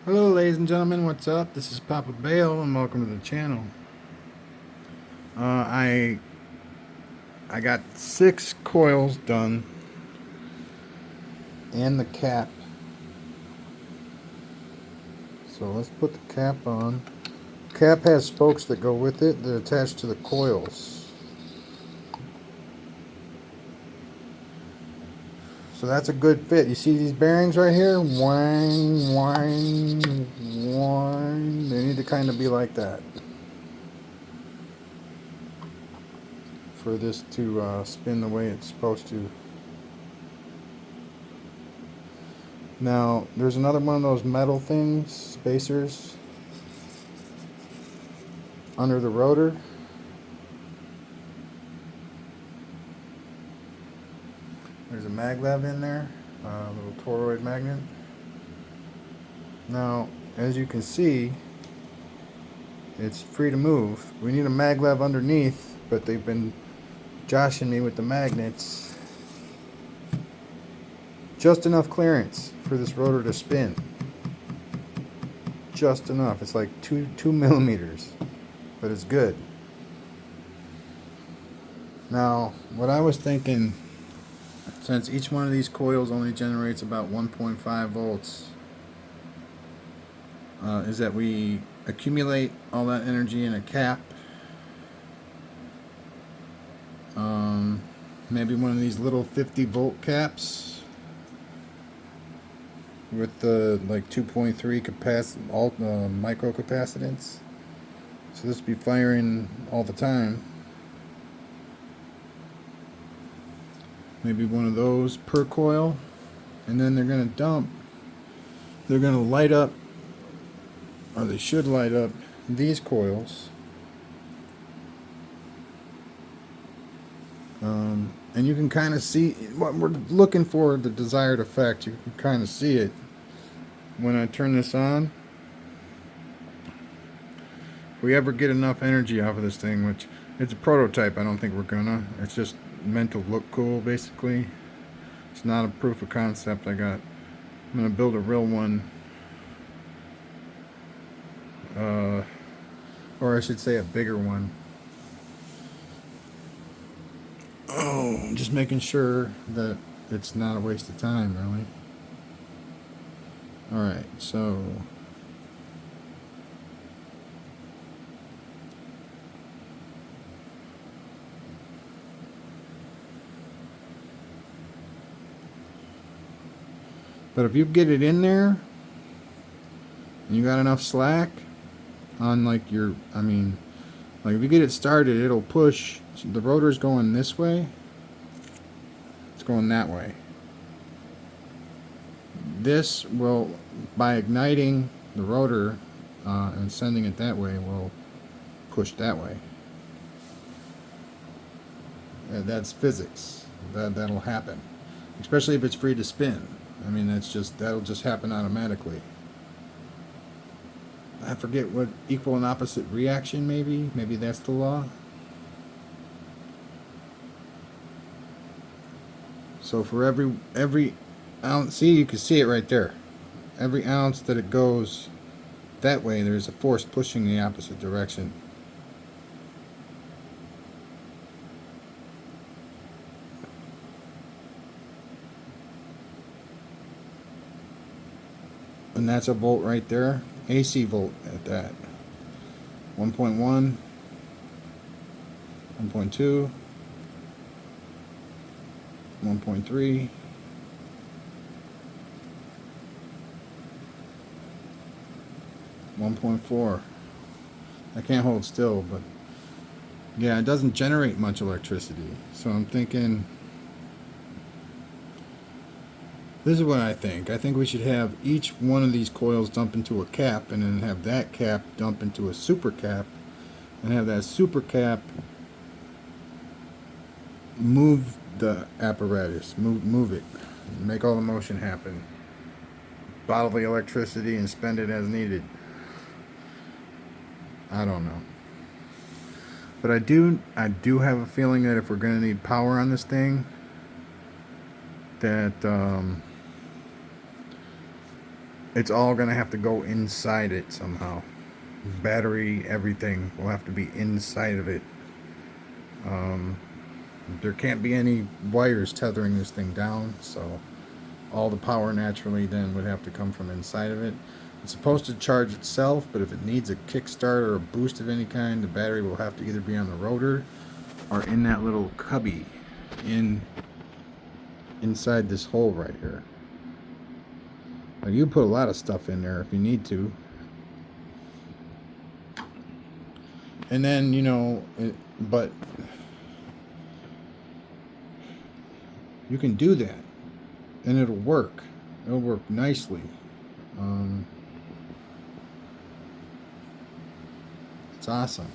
Hello ladies and gentlemen, what's up? This is Papa Bale and welcome to the channel. Uh, I I got 6 coils done and the cap. So let's put the cap on. Cap has spokes that go with it that are attached to the coils. So that's a good fit. You see these bearings right here? Whine, whine, whine. They need to kind of be like that for this to spin the way it's supposed to. Now, there's another one of those metal things, spacers, under the rotor. There's a maglev in there, a little toroid magnet. Now, as you can see, it's free to move. We need a maglev underneath, but they've been joshing me with the magnets. Just enough clearance for this rotor to spin. Just enough. It's like 2 millimeters, but it's good. Now, what I was thinking, since each one of these coils only generates about 1.5 volts, is that we accumulate all that energy in a cap. Maybe one of these little 50 volt caps with the like 2.3 micro capacitance. So this will be firing all the time. Maybe one of those per coil, and then they're going to dump. They're going to light up, or they should light up, these coils. And you can kind of see what we're looking for, the desired effect. You can kind of see it when I turn this on. If we ever get enough energy off of this thing, which it's a prototype, I don't think we're gonna. It's just meant to look cool, basically. It's not a proof of concept. I'm gonna build a real one, or I should say a bigger one. Oh, I'm just making sure that it's not a waste of time, really. Alright, so but if you get it in there and you got enough slack on like like if you get it started, it'll push. The rotor's going this way, it's going that way. This will, by igniting the rotor and sending it that way, will push that way. That's physics. That'll happen, especially if it's free to spin. I mean, that'll just happen automatically. I forget what equal and opposite reaction, maybe that's the law. So for every ounce, see, you can see it right there. Every ounce that it goes that way, there's a force pushing the opposite direction. And that's a volt right there. AC volt at that. 1.1, 1.2, 1.3, 1.4. I can't hold still, but yeah, it doesn't generate much electricity. So I'm thinking, this is what I think. I think we should have each one of these coils dump into a cap, and then have that cap dump into a super cap, and have that super cap move the apparatus, move it, make all the motion happen, bottle the electricity and spend it as needed. I don't know, but I do have a feeling that if we're going to need power on this thing, that it's all gonna have to go inside it somehow. Battery, everything will have to be inside of it. Um, there can't be any wires tethering this thing down, so all the power naturally then would have to come from inside of it. It's supposed to charge itself, but if it needs a kickstart or a boost of any kind, the battery will have to either be on the rotor or in that little cubby inside this hole right here. Now you put a lot of stuff in there if you need to. And then, but you can do that and it'll work. It'll work nicely. Um, it's awesome.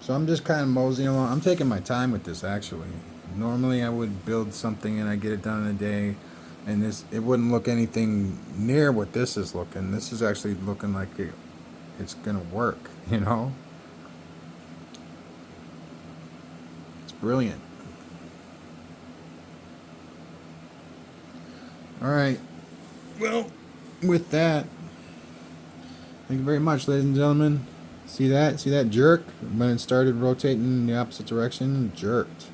So I'm just kind of moseying along. I'm taking my time with this actually. Normally I would build something and I get it done in a day, and it wouldn't look anything near what this is looking. This is actually looking like it's gonna work. It's brilliant. All right. Well, with that, thank you very much, ladies and gentlemen. See that? See that jerk? When it started rotating in the opposite direction, it jerked.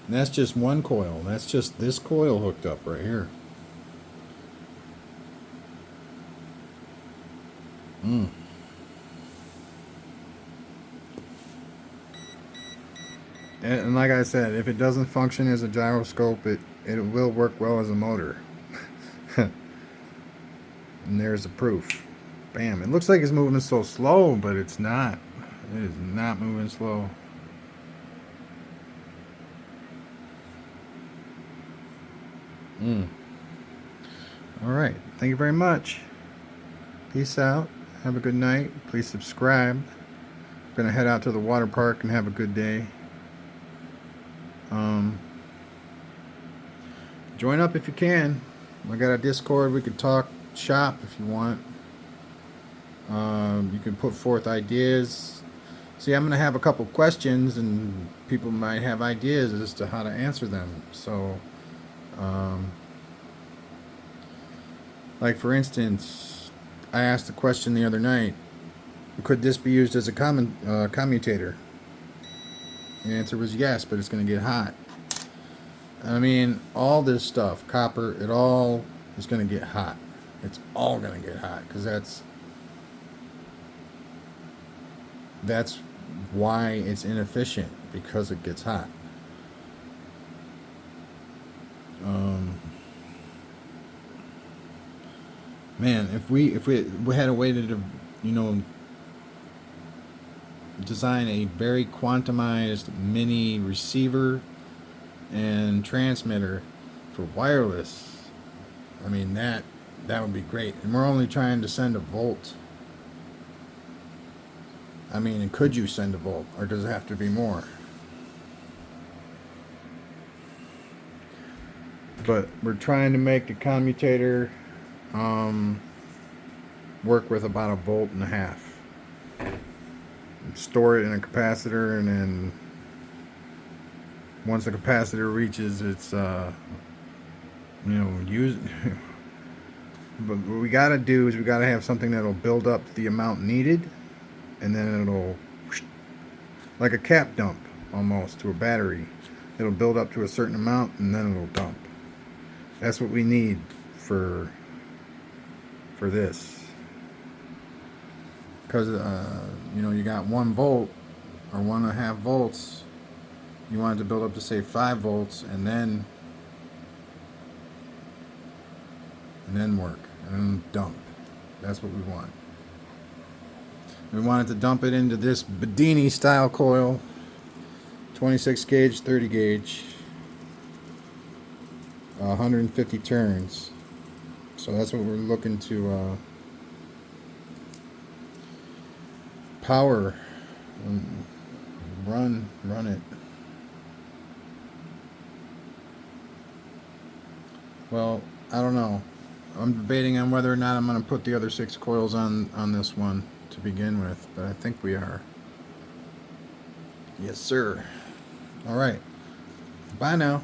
And that's just one coil. That's just this coil hooked up right here. Mm. And like I said, if it doesn't function as a gyroscope, it will work well as a motor. And there's the proof. Bam. It looks like it's moving so slow, but it's not. It is not moving slow. Mm. All right. Thank you very much. Peace out. Have a good night. Please subscribe. I'm going to head out to the water park and have a good day. Join up if you can. I got a Discord. We could talk shop if you want. You can put forth ideas. See, I'm going to have a couple questions, and people might have ideas as to how to answer them. So, like for instance, I asked a question the other night: could this be used as a commutator? The answer was yes, but it's going to get hot. I mean, all this stuff, copper, it all is going to get hot. It's all going to get hot because that's why it's inefficient, because it gets hot. Man, if we had a way to design a very quantumized mini receiver and transmitter for wireless, I mean that would be great. And we're only trying to send a volt. I mean, and could you send a volt, or does it have to be more? But we're trying to make the commutator work with about 1.5 volts. Store it in a capacitor, and then once the capacitor reaches its use but what we got to do is we got to have something that'll build up the amount needed, and then it'll, like a cap dump almost to a battery, it'll build up to a certain amount and then it'll dump. That's what we need for this, because you got 1 volt or 1.5 volts. You want it to build up to say 5 volts and then work and then dump. That's what we want. We wanted to dump it into this Bedini style coil, 26 gauge, 30 gauge, 150 turns. So that's what we're looking to power and run it. Well, I don't know. I'm debating on whether or not I'm going to put the other 6 coils on this one to begin with, but I think we are. Yes, sir. All right. Bye now.